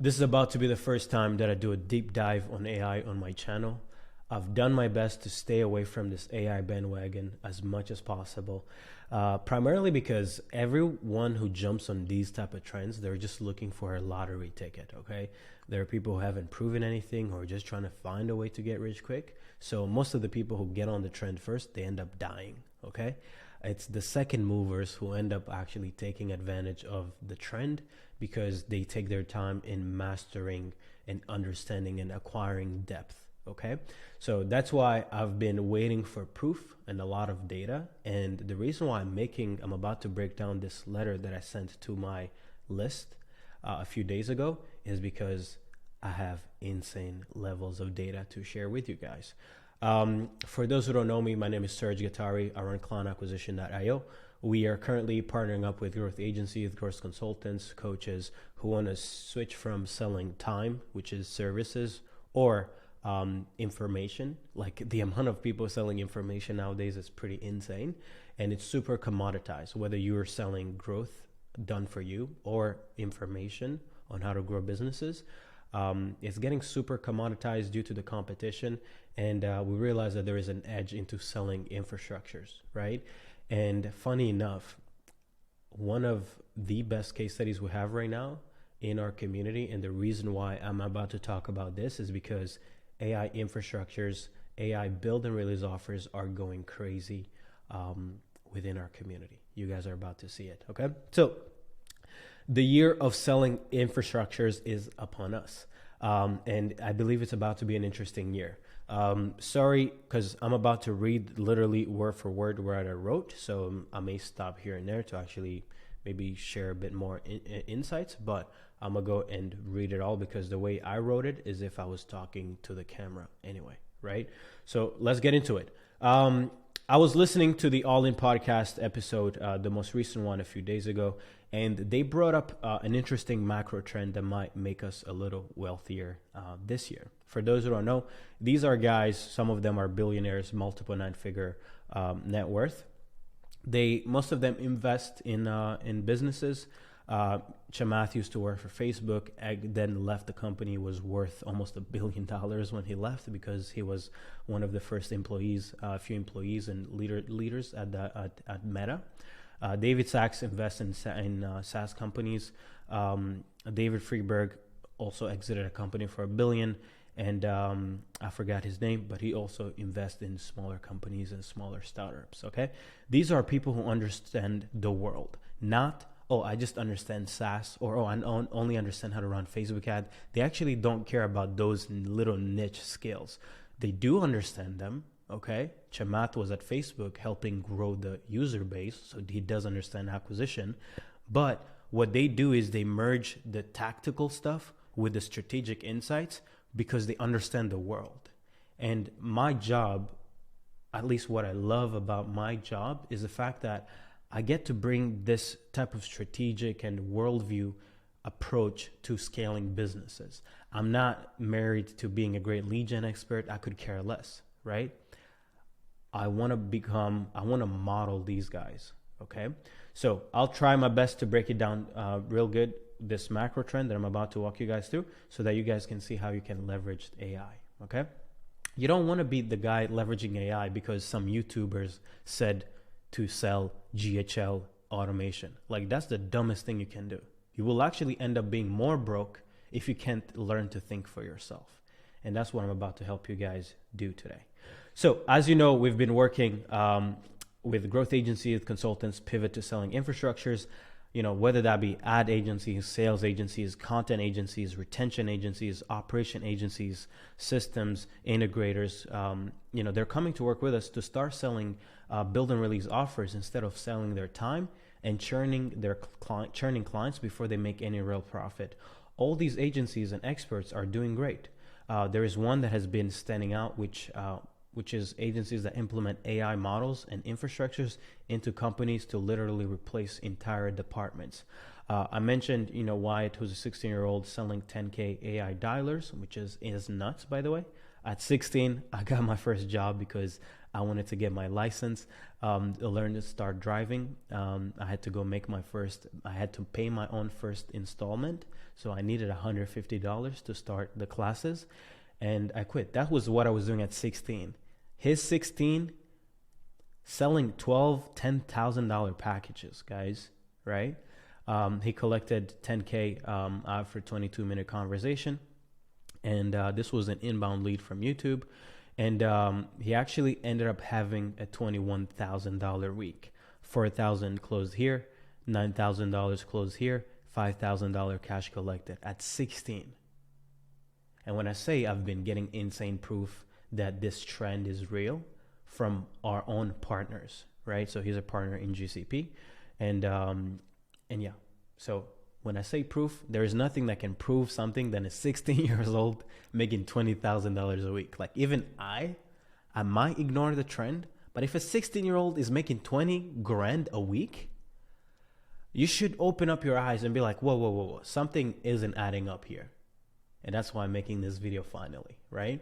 This is about to be the first time that I do a deep dive on AI on my channel. I've done my best to stay away from this AI bandwagon as much as possible, primarily because everyone who jumps on these type of trends, they're just looking for a lottery ticket, okay? There are people who haven't proven anything or just trying to find a way to get rich quick. So most of the people who get on the trend first, they end up dying, okay? It's the second movers who end up actually taking advantage of the trend because they take their time in mastering and understanding and acquiring depth. Okay, so that's why I've been waiting for proof and a lot of data. And the reason why I'm about to break down this letter that I sent to my list a few days ago is because I have insane levels of data to share with you guys. For those who don't know me, my name is Serge Gatari. I run clientacquisition.io. We are currently partnering up with growth agencies, growth consultants, coaches who want to switch from selling time, which is services, or information. Like the amount of people selling information nowadays is pretty insane, and it's super commoditized. Whether you're selling growth done for you or information on how to grow businesses, it's getting super commoditized due to the competition. And we realize that there is an edge into selling infrastructures, right? And funny enough, one of the best case studies we have right now in our community, and the reason why I'm about to talk about this is because AI infrastructures, AI build and release offers are going crazy within our community. You guys are about to see it, okay? So the year of selling infrastructures is upon us. And I believe it's about to be an interesting year. Sorry, because I'm about to read literally word for word what I wrote. So I may stop here and there to actually maybe share a bit more insights, but I'm gonna go and read it all because the way I wrote it is if I was talking to the camera anyway, right? So let's get into it. I was listening to the All In podcast episode, the most recent one a few days ago, and they brought up an interesting macro trend that might make us a little wealthier this year. For those who don't know, these are guys, some of them are billionaires, multiple nine-figure net worth. Most of them invest in businesses. Chamath used to work for Facebook, then left the company, was worth almost $1 billion when he left because he was one of the first employees, few employees and leaders at Meta. David Sachs invests in SaaS companies. David Friedberg also exited a company for $1 billion. And I forgot his name, but he also invests in smaller companies and smaller startups, okay? These are people who understand the world, not, oh, I just understand SaaS, or, oh, I only understand how to run Facebook ad. They actually don't care about those little niche skills. They do understand them, okay? Chamath was at Facebook helping grow the user base, so he does understand acquisition. But what they do is they merge the tactical stuff with the strategic insights because they understand the world. And my job, at least what I love about my job, is the fact that I get to bring this type of strategic and worldview approach to scaling businesses. I'm not married to being a great lead gen expert. I could care less, right? I want to model these guys, okay? So I'll try my best to break it down real good, this macro trend that I'm about to walk you guys through so that you guys can see how you can leverage AI, okay? You don't want to be the guy leveraging AI because some YouTubers said to sell GHL automation. Like, that's the dumbest thing you can do. You will actually end up being more broke if you can't learn to think for yourself. And that's what I'm about to help you guys do today. So as you know, we've been working with growth agencies, consultants, pivot to selling infrastructures, you know, whether that be ad agencies, sales agencies, content agencies, retention agencies, operation agencies, systems, integrators, you know, they're coming to work with us to start selling build and release offers instead of selling their time and churning clients before they make any real profit. All these agencies and experts are doing great. There is one that has been standing out, which is agencies that implement AI models and infrastructures into companies to literally replace entire departments. I mentioned, you know, Wyatt, who's a 16-year-old selling 10K AI dialers, which is nuts, by the way. At 16, I got my first job because I wanted to get my license, learn to start driving. I had to go make I had to pay my own first installment. So I needed $150 to start the classes, and I quit. That was what I was doing at 16. His 16, selling $10,000 packages, guys, right? He collected 10K after 22-minute conversation. And this was an inbound lead from YouTube. And he actually ended up having a $21,000 week. $4,000 closed here, $9,000 closed here, $5,000 cash collected at 16. And when I say I've been getting insane proof that this trend is real from our own partners, right? So he's a partner in GCP. And yeah, so when I say proof, there is nothing that can prove something than a 16 years old making $20,000 a week. Like even I might ignore the trend, but if a 16-year-old is making 20 grand a week, you should open up your eyes and be like, whoa, something isn't adding up here. And that's why I'm making this video finally, right?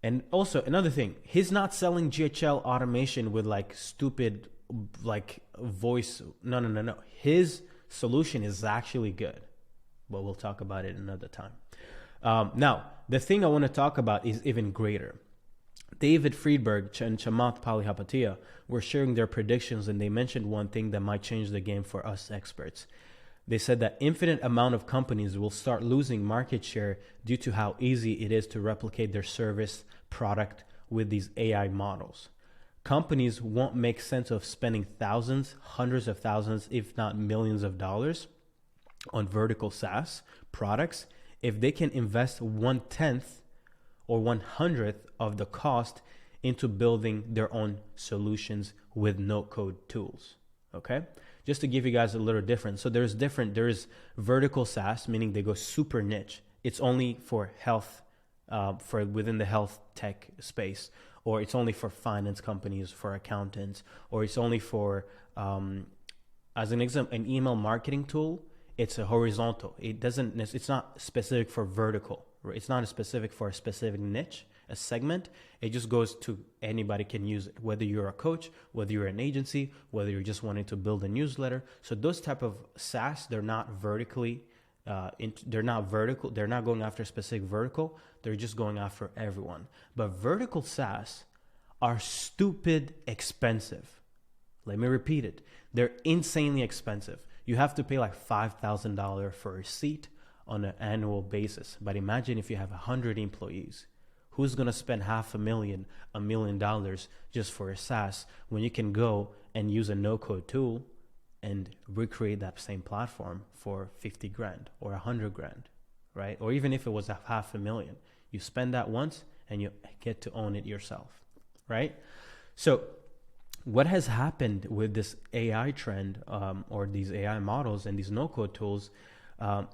And also another thing, he's not selling GHL automation with like stupid like voice. No. His solution is actually good, but we'll talk about it another time. Now, the thing I want to talk about is even greater. David Friedberg and Chamath Palihapitiya were sharing their predictions, and they mentioned one thing that might change the game for us experts. They said that infinite amount of companies will start losing market share due to how easy it is to replicate their service product with these AI models. Companies won't make sense of spending thousands, hundreds of thousands, if not millions of dollars on vertical SaaS products if they can invest 1/10 or 1/100th of the cost into building their own solutions with no-code tools. Okay? Just to give you guys a little difference. So there's vertical SaaS, meaning they go super niche. It's only for health, for within the health tech space, or it's only for finance companies, for accountants, or it's only for, as an example, an email marketing tool. It's a horizontal. It's not specific for vertical. Right? It's not specific for a specific niche, a segment. It just goes to anybody can use it, whether you're a coach, whether you're an agency, whether you're just wanting to build a newsletter. So those type of SaaS, they're not vertically, they're not vertical. They're not going after a specific vertical. They're just going after everyone. But vertical SaaS are stupid expensive. Let me repeat it. They're insanely expensive. You have to pay like $5,000 for a seat on an annual basis. But imagine if you have 100 employees. Who's going to spend $500,000, $1 million just for a SaaS when you can go and use a no-code tool and recreate that same platform for 50 grand or 100 grand, right? Or even if it was $500,000, you spend that once and you get to own it yourself, right? So what has happened with this AI trend or these AI models and these no-code tools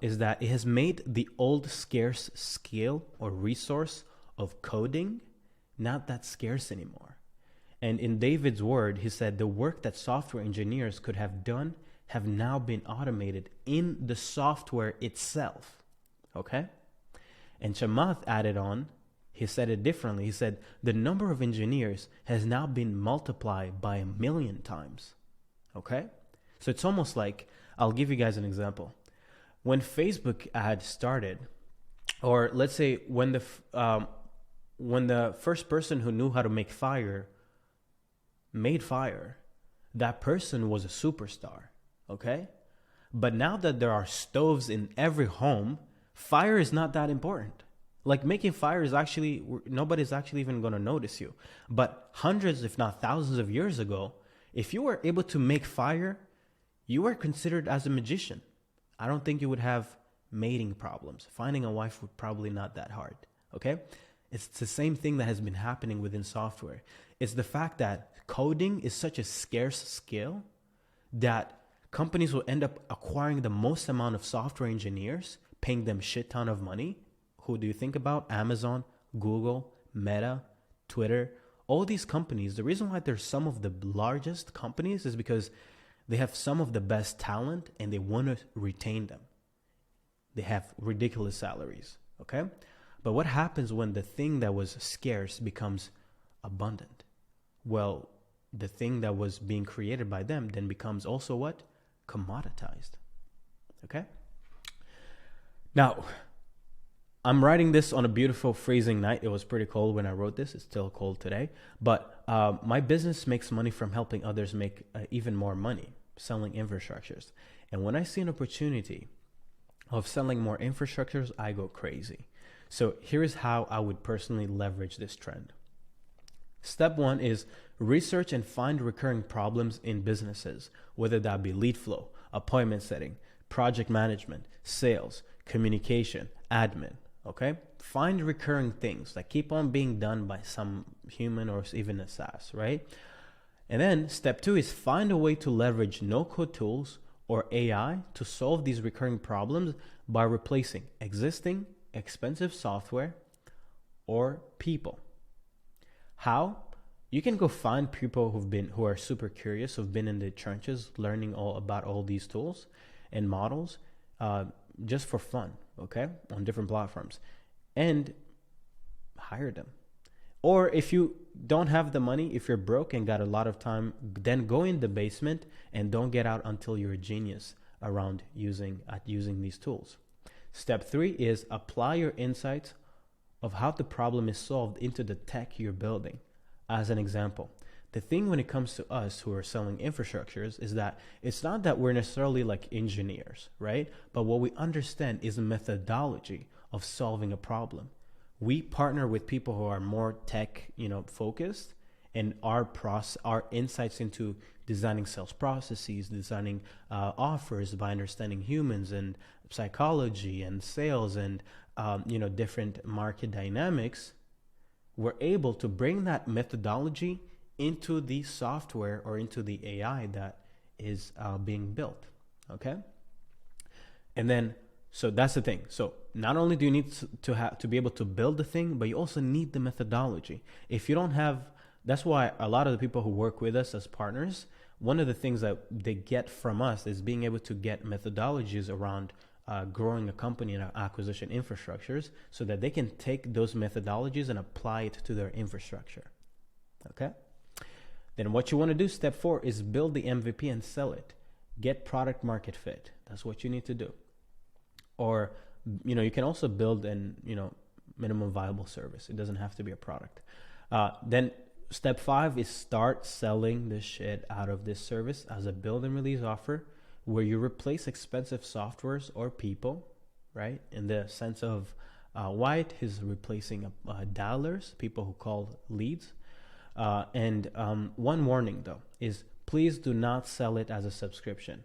is that it has made the old scarce skill or resource of coding not that scarce anymore. And in David's word, he said the work that software engineers could have done have now been automated in the software itself. Okay? And Chamath added on, he said it differently. He said the number of engineers has now been multiplied by 1,000,000 times. Okay? So it's almost like, I'll give you guys an example. When Facebook ad started, or let's say when the first person who knew how to make fire made fire, that person was a superstar, okay? But now that there are stoves in every home, fire is not that important. Like making fire is actually, nobody's actually even going to notice you. But hundreds, if not thousands of years ago, if you were able to make fire, you were considered as a magician. I don't think you would have mating problems. Finding a wife would probably not that hard, okay? It's the same thing that has been happening within software. It's the fact that coding is such a scarce skill that companies will end up acquiring the most amount of software engineers, paying them shit ton of money. Who do you think about? Amazon, Google, Meta, Twitter, all these companies. The reason why they're some of the largest companies is because they have some of the best talent and they want to retain them. They have ridiculous salaries, okay? But what happens when the thing that was scarce becomes abundant. Well, the thing that was being created by them then becomes also what? Commoditized. Okay? Now, I'm writing this on a beautiful freezing night. It was pretty cold when I wrote this. It's still cold today. But my business makes money from helping others make even more money, selling infrastructures. And when I see an opportunity of selling more infrastructures, I go crazy. So here's how I would personally leverage this trend. Step one is research and find recurring problems in businesses, whether that be lead flow, appointment setting, project management, sales, communication, admin. Okay? Find recurring things that keep on being done by some human or even a SaaS, right? And then step two is find a way to leverage no-code tools or AI to solve these recurring problems by replacing existing expensive software or people. How? You can go find people who are super curious, who've been in the trenches, learning all about all these tools and models, just for fun, okay, on different platforms, and hire them. Or if you don't have the money, if you're broke and got a lot of time, then go in the basement and don't get out until you're a genius around using these tools. Step three is apply your insights of how the problem is solved into the tech you're building. As an example, the thing when it comes to us who are selling infrastructures is that it's not that we're necessarily like engineers, right? But what we understand is a methodology of solving a problem. We partner with people who are more tech, focused, and our insights into designing sales processes, designing offers by understanding humans and psychology and sales and different market dynamics. We're able to bring that methodology into the software or into the AI that is being built. Okay, and then. So that's the thing. So not only do you need to be able to build the thing, but you also need the methodology. If you don't have, that's why a lot of the people who work with us as partners, one of the things that they get from us is being able to get methodologies around growing a company and acquisition infrastructures so that they can take those methodologies and apply it to their infrastructure. Okay? Then what you want to do, step 4, is build the MVP and sell it. Get product market fit. That's what you need to do. Or, you can also build an, minimum viable service. It doesn't have to be a product. Then step 5 is start selling the shit out of this service as a build and release offer where you replace expensive softwares or people, right? In the sense of Wyatt is replacing dialers, people who call leads. And one warning though is please do not sell it as a subscription.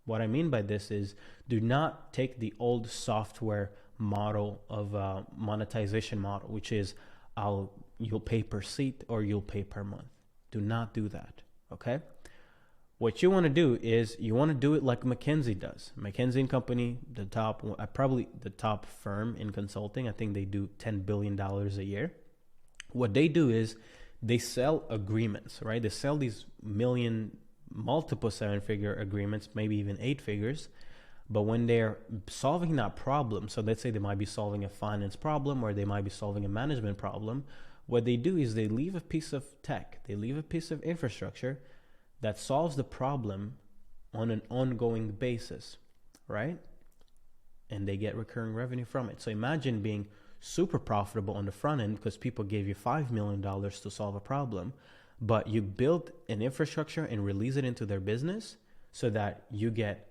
What I mean by this is do not take the old software model of monetization model, which is you'll pay per seat or you'll pay per month. Do not do that, okay? What you want to do is you want to do it like McKinsey does. McKinsey & Company, probably the top firm in consulting. I think they do $10 billion a year. What they do is they sell agreements, right? They sell these multiple 7-figure agreements, maybe even 8 figures. But when they're solving that problem, so let's say they might be solving a finance problem or they might be solving a management problem, what they do is they leave a piece of tech, they leave a piece of infrastructure that solves the problem on an ongoing basis, right? And they get recurring revenue from it. So imagine being super profitable on the front end because people gave you $5 million to solve a problem, but you build an infrastructure and release it into their business so that you get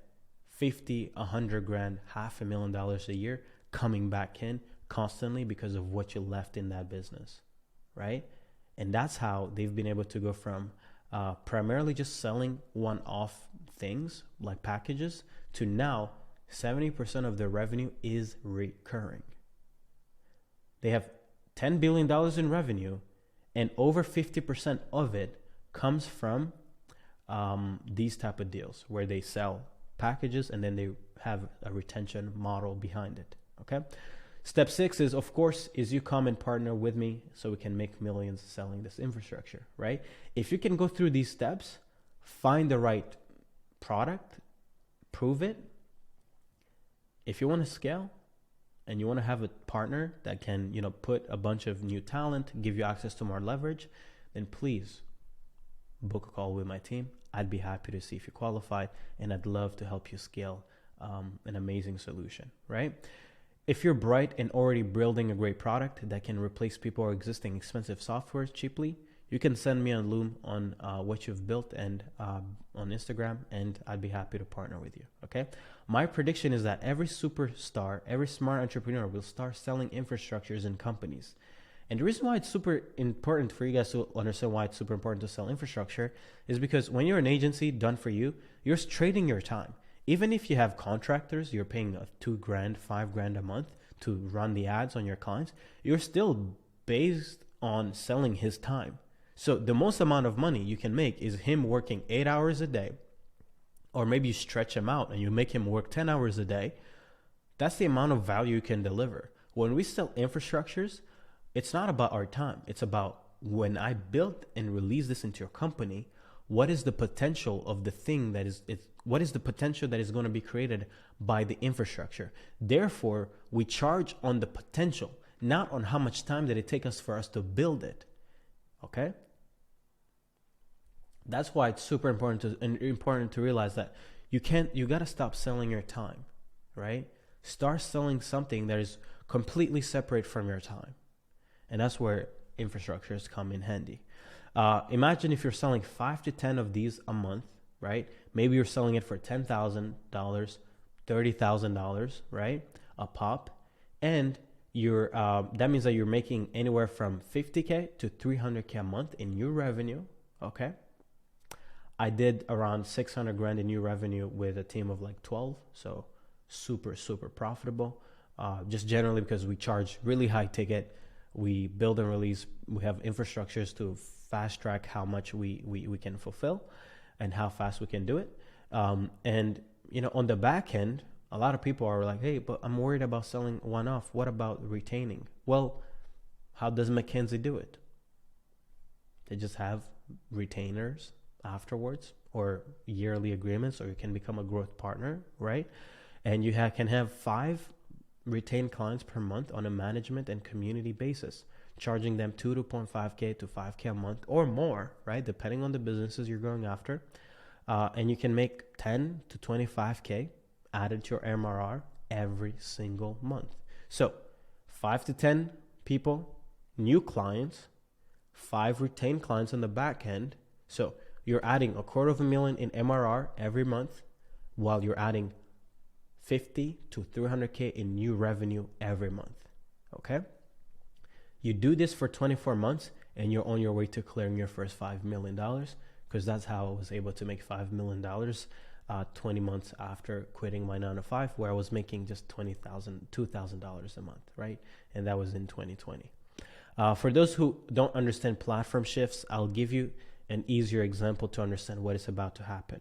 50, 100 grand, $500,000 a year coming back in constantly because of what you left in that business, right? And that's how they've been able to go from primarily just selling one-off things like packages to now 70% of their revenue is recurring. They have $10 billion in revenue, and over 50% of it comes from these type of deals where they sell packages and then they have a retention model behind it. Okay. Step 6 is, of course, you come and partner with me so we can make millions selling this infrastructure, right? If you can go through these steps, find the right product, prove it. If you want to scale, and you want to have a partner that can, put a bunch of new talent, give you access to more leverage, then please book a call with my team. I'd be happy to see if you qualify, and I'd love to help you scale an amazing solution, right? If you're bright and already building a great product that can replace people or existing expensive software cheaply, you can send me a Loom on what you've built and on Instagram, and I'd be happy to partner with you, okay? My prediction is that every superstar, every smart entrepreneur will start selling infrastructures in companies. And the reason why it's super important for you guys to understand why it's super important to sell infrastructure is because when you're an agency done for you, you're trading your time. Even if you have contractors, you're paying $2,000, $5,000 a month to run the ads on your clients, you're still based on selling his time. So the most amount of money you can make is him working 8 hours a day, or maybe you stretch him out and you make him work 10 hours a day. That's the amount of value you can deliver. When we sell infrastructures, it's not about our time. It's about when I build and release this into your company, what is the potential of the thing what is the potential that is going to be created by the infrastructure? Therefore, we charge on the potential, not on how much time did it take us for us to build it. Okay? That's why it's super important to realize that you got to stop selling your time, right? Start selling something that is completely separate from your time. And that's where infrastructures come in handy. Imagine if you're selling 5 to 10 of these a month, right? Maybe you're selling it for $10,000, $30,000, right? A pop. And that means that you're making anywhere from $50K to $300K a month in new revenue, okay? I did around $600,000 in new revenue with a team of like 12, so super, super profitable. Just generally because we charge really high ticket. We build and release. We have infrastructures to fast track how much we can fulfill and how fast we can do it. And on the back end, a lot of people are like, hey, but I'm worried about selling one-off. What about retaining? Well, how does McKinsey do it? They just have retainers afterwards, or yearly agreements, or you can become a growth partner, right? And you can have 5 retained clients per month on a management and community basis, charging them 2.5K to 5K a month or more, right? Depending on the businesses you're going after. And you can make 10 to 25K added to your MRR every single month. So 5 to 10 people, new clients, 5 retained clients on the back end. So you're adding $250,000 in MRR every month, while you're adding 50 to 300K in new revenue every month. Okay? You do this for 24 months and you're on your way to clearing your first $5 million, because that's how I was able to make $5 million 20 months after quitting my 9 to 5, where I was making just $2,000 a month, right? And that was in 2020. For those who don't understand platform shifts, I'll give you an easier example to understand what is about to happen.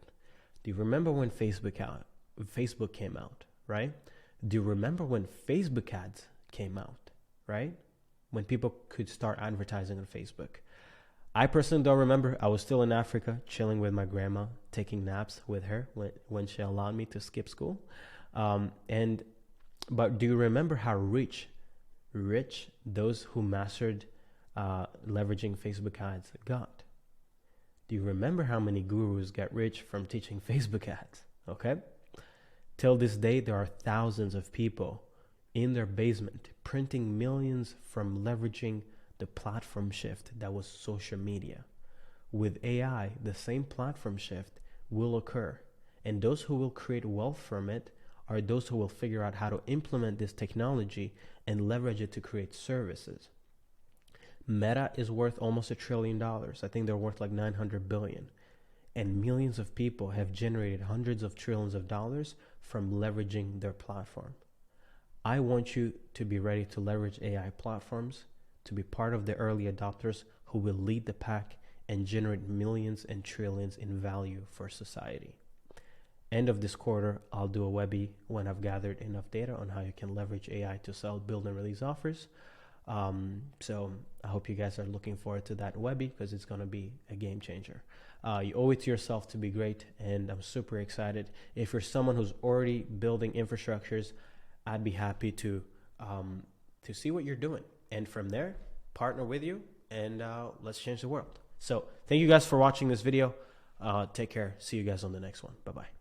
Do you remember when Facebook came out, right? Do you remember when Facebook ads came out, right? When people could start advertising on Facebook. I personally don't remember. I was still in Africa, chilling with my grandma, taking naps with her when she allowed me to skip school. But do you remember how rich those who mastered leveraging Facebook ads got? Do you remember how many gurus got rich from teaching Facebook ads? Okay. Till this day, there are thousands of people in their basement printing millions from leveraging the platform shift that was social media. With AI, the same platform shift will occur, and those who will create wealth from it are those who will figure out how to implement this technology and leverage it to create services. Meta is worth almost $1 trillion. I think they're worth like 900 billion. And millions of people have generated hundreds of trillions of dollars from leveraging their platform. I want you to be ready to leverage AI platforms, to be part of the early adopters who will lead the pack and generate millions and trillions in value for society. End of this quarter, I'll do a Webby when I've gathered enough data on how you can leverage AI to sell, build, and release offers. So I hope you guys are looking forward to that Webby, because it's going to be a game changer. You owe it to yourself to be great, and I'm super excited. If you're someone who's already building infrastructures, I'd be happy to to see what you're doing. And from there, partner with you and let's change the world. So thank you guys for watching this video. Take care. See you guys on the next one. Bye-bye.